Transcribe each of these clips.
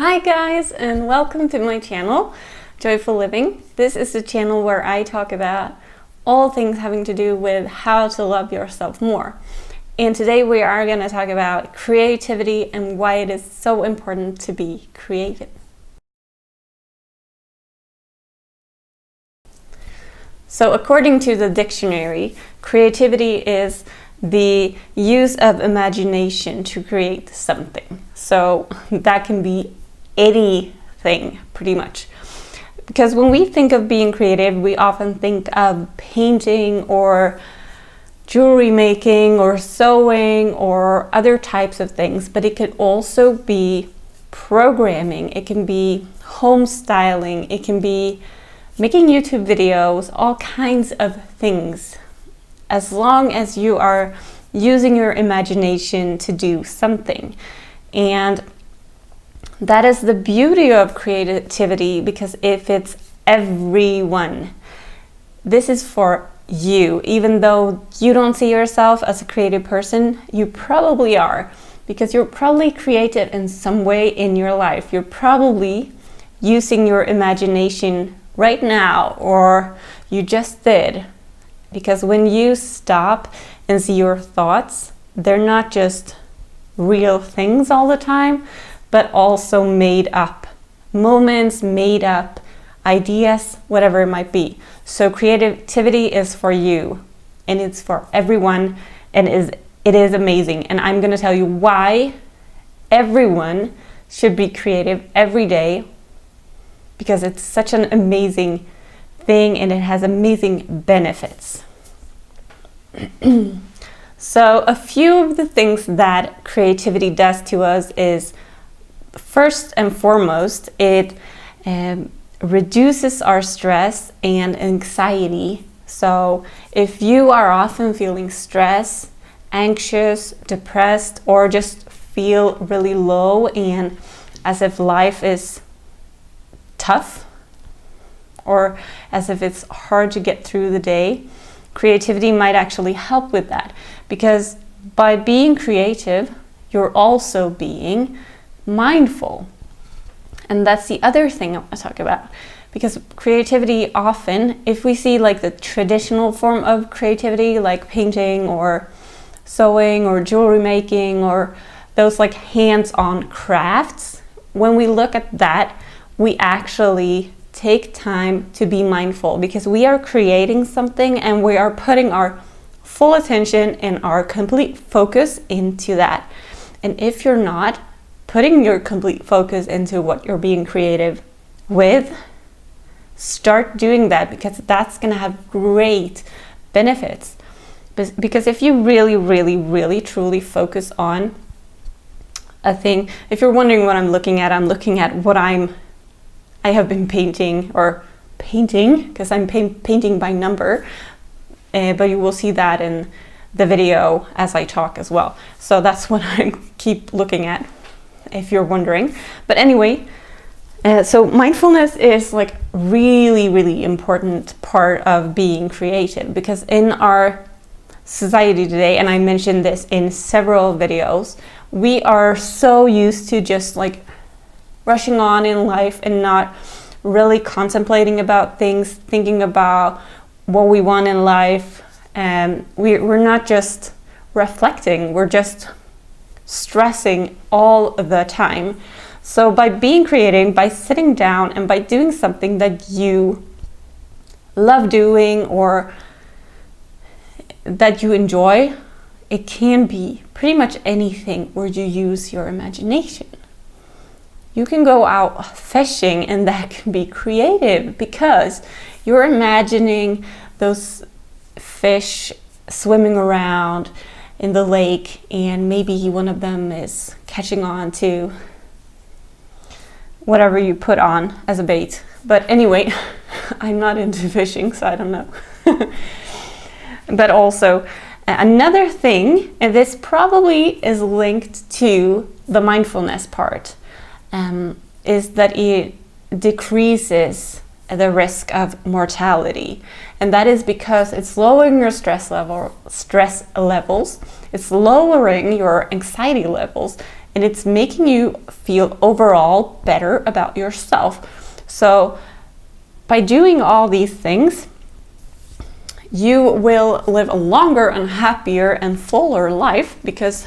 Hi guys, and welcome to my channel, Joyful Living. This is the channel where I talk about all things having to do with how to love yourself more. And today we are going to talk about creativity and why it is so important to be creative. So according to the dictionary, creativity is the use of imagination to create something. So that can be anything, pretty much. Because when we think of being creative, we often think of painting or jewelry making or sewing or other types of things, but it could also be programming, it can be home styling, it can be making YouTube videos, all kinds of things. As long as you are using your imagination to do something. And that is the beauty of creativity, because if it's everyone, this is for you. Even though you don't see yourself as a creative person, you probably are, because you're probably creative in some way in your life. You're probably using your imagination right now, or you just did. Because when you stop and see your thoughts, they're not just real things all the time, but also made up moments, made up ideas, whatever it might be. So creativity is for you, and it's for everyone, and it is amazing. And I'm going to tell you why everyone should be creative every day, because it's such an amazing thing and it has amazing benefits. So a few of the things that creativity does to us is, first and foremost, it reduces our stress and anxiety. So if you are often feeling stressed, anxious, depressed, or just feel really low and as if life is tough, or as if it's hard to get through the day, creativity might actually help with that. Because by being creative, you're also being mindful. And that's the other thing I want to talk about. Because creativity often, if we see like the traditional form of creativity, like painting or sewing or jewelry making or those like hands-on crafts, when we look at that, we actually take time to be mindful, because we are creating something and we are putting our full attention and our complete focus into that. And if you're not putting your complete focus into what you're being creative with, start doing that, because that's going to have great benefits. Because if you really truly focus on a thing, if you're wondering what I'm looking at what I have been painting, because I'm painting by number, but you will see that in the video as I talk as well. So that's what I keep looking at, if you're wondering. But anyway, so mindfulness is like really important part of being creative, because in our society today, and I mentioned this in several videos, we are so used to just like rushing on in life and not really contemplating about things, thinking about what we want in life. And we're not just reflecting, we're just stressing all the time. So by being creative, by sitting down and by doing something that you love doing or that you enjoy, it can be pretty much anything where you use your imagination. You can go out fishing and that can be creative, because you're imagining those fish swimming around in the lake, and maybe one of them is catching on to whatever you put on as a bait. But anyway, I'm not into fishing, so I don't know. But also, another thing, and this probably is linked to the mindfulness part, is that it decreases the risk of mortality. And that is because it's lowering your stress levels, it's lowering your anxiety levels, and it's making you feel overall better about yourself. So by doing all these things, you will live a longer and happier and fuller life, because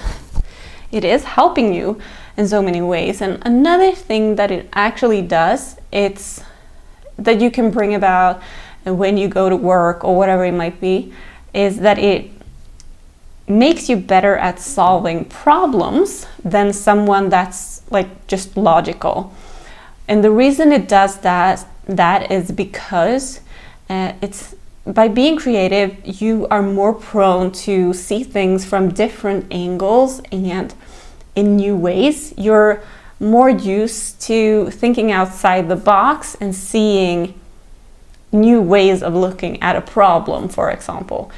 it is helping you in so many ways. And another thing that it actually does, it's that you can bring about when you go to work or whatever it might be, is that it makes you better at solving problems than someone that's like just logical. And the reason it does that is because it's by being creative, you are more prone to see things from different angles and in new ways. You're more used to thinking outside the box and seeing new ways of looking at a problem, for example.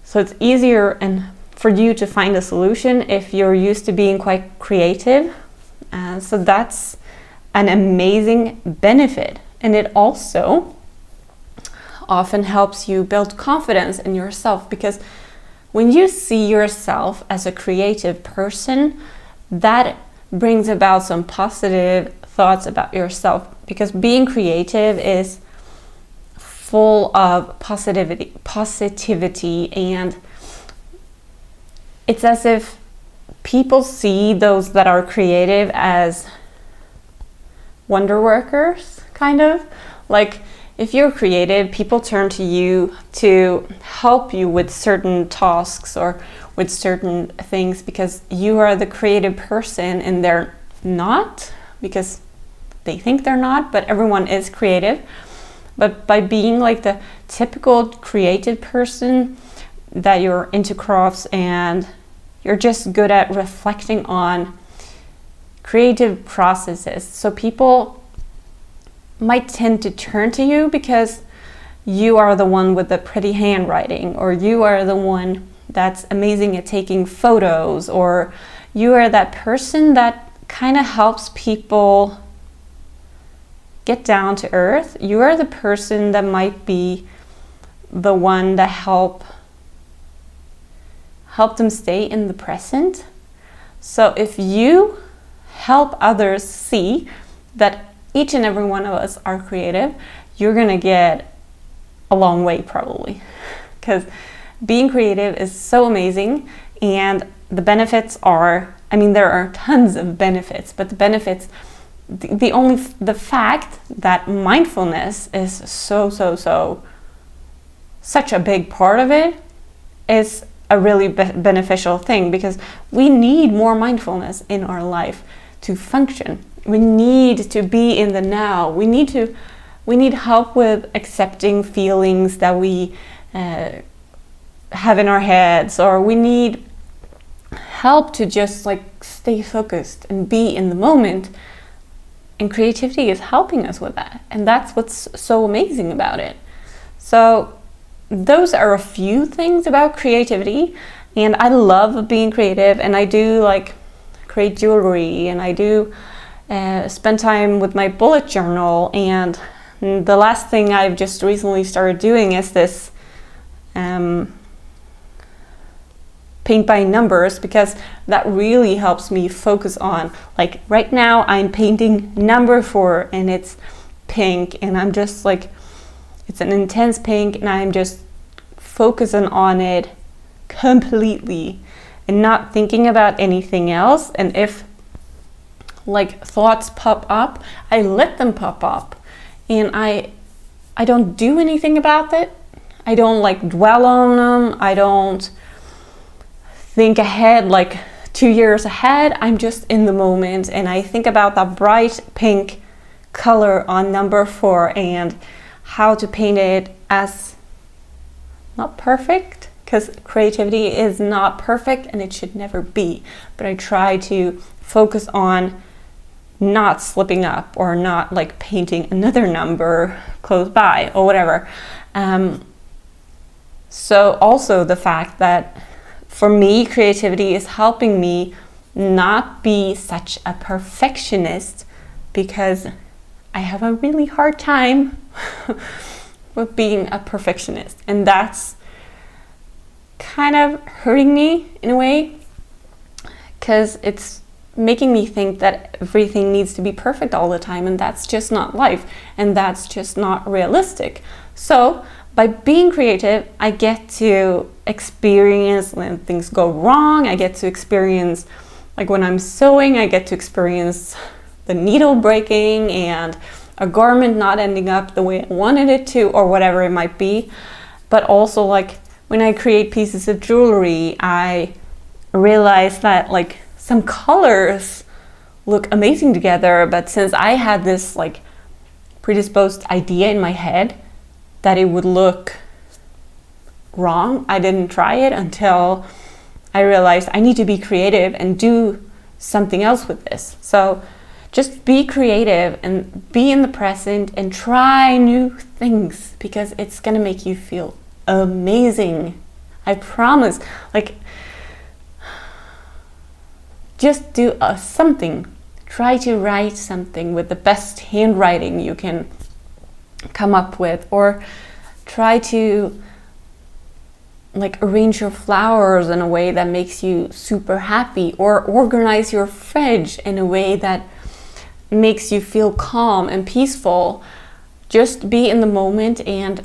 So it's easier and for you to find a solution if you're used to being quite creative. So that's an amazing benefit. And it also often helps you build confidence in yourself, because when you see yourself as a creative person, that brings about some positive thoughts about yourself, because being creative is full of positivity, and it's as if people see those that are creative as wonder workers, kind of. Like, if you're creative, people turn to you to help you with certain tasks or with certain things because you are the creative person, and they're not, because they think they're not, but everyone is creative. But by being like the typical creative person, that you're into crafts and you're just good at reflecting on creative processes. So people might tend to turn to you because you are the one with the pretty handwriting, or you are the one that's amazing at taking photos, or you are that person that kind of helps people get down to earth. You are the person that might be the one that help them stay in the present. So if you help others see that each and every one of us are creative, you're gonna get a long way, probably, because being creative is so amazing. And the benefits are, I mean, there are tons of benefits, but the benefits, the fact that mindfulness is such a big part of it is a really beneficial thing, because we need more mindfulness in our life to function. We need to be in the now. We need help with accepting feelings that we have in our heads, or we need help to just like stay focused and be in the moment. And creativity is helping us with that. And that's what's so amazing about it. So those are a few things about creativity. And I love being creative, and I do like create jewelry, and I do spend time with my bullet journal. And the last thing I've just recently started doing is this paint by numbers, because that really helps me focus on, like right now I'm painting number 4 and it's pink, and I'm just like, it's an intense pink, and I'm just focusing on it completely and not thinking about anything else. And if like thoughts pop up, I let them pop up, and I don't do anything about it. I don't like dwell on them. I don't think ahead, like 2 years ahead. I'm just in the moment, and I think about that bright pink color on number 4 and how to paint it as not perfect, because creativity is not perfect and it should never be. But I try to focus on not slipping up or not like painting another number close by or whatever. So also the fact that for me, creativity is helping me not be such a perfectionist, because I have a really hard time with being a perfectionist. And that's kind of hurting me in a way, because it's making me think that everything needs to be perfect all the time, and that's just not life, and that's just not realistic. So by being creative, I get to experience when things go wrong. I get to experience, like when I'm sewing, I get to experience the needle breaking and a garment not ending up the way I wanted it to, or whatever it might be. But also, like when I create pieces of jewelry, I realize that like some colors look amazing together, but since I had this like predisposed idea in my head that it would look wrong, I didn't try it until I realized I need to be creative and do something else with this. So just be creative and be in the present and try new things, because it's gonna make you feel amazing. I promise. Like, just do something. Try to write something with the best handwriting you can come up with, or try to like arrange your flowers in a way that makes you super happy, or organize your fridge in a way that makes you feel calm and peaceful. Just be in the moment and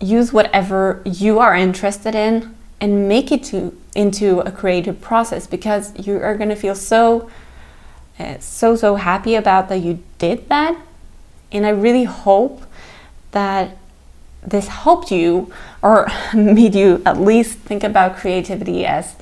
use whatever you are interested in and make it into a creative process, because you are going to feel so happy about that you did that. And I really hope that this helped you, or made you at least think about creativity as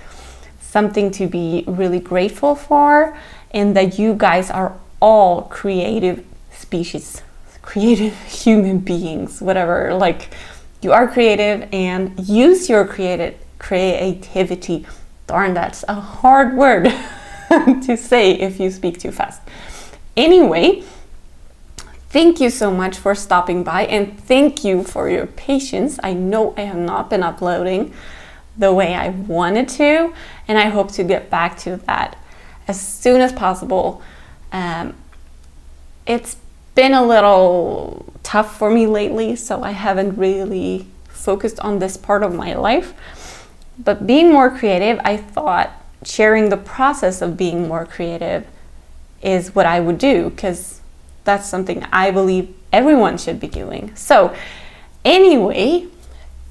something to be really grateful for, and that you guys are all creative species, creative human beings, whatever. Like, you are creative, and use your creativity. Darn, that's a hard word to say if you speak too fast. Anyway, thank you so much for stopping by, and thank you for your patience. I know I have not been uploading the way I wanted to, and I hope to get back to that as soon as possible. It's been a little tough for me lately, so I haven't really focused on this part of my life. But being more creative, I thought sharing the process of being more creative is what I would do, because that's something I believe everyone should be doing. So anyway,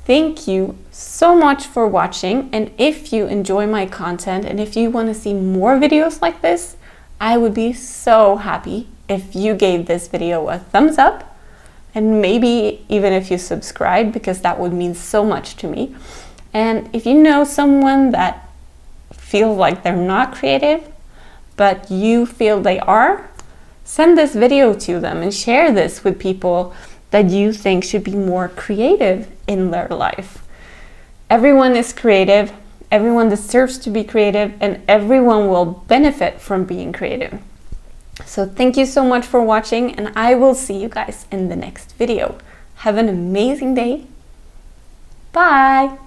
thank you so much for watching. And if you enjoy my content, and if you want to see more videos like this, I would be so happy if you gave this video a thumbs up, and maybe even if you subscribe, because that would mean so much to me. And if you know someone that feels like they're not creative, but you feel they are, send this video to them and share this with people that you think should be more creative in their life. Everyone is creative, everyone deserves to be creative, and everyone will benefit from being creative. So thank you so much for watching, and I will see you guys in the next video. Have an amazing day. Bye!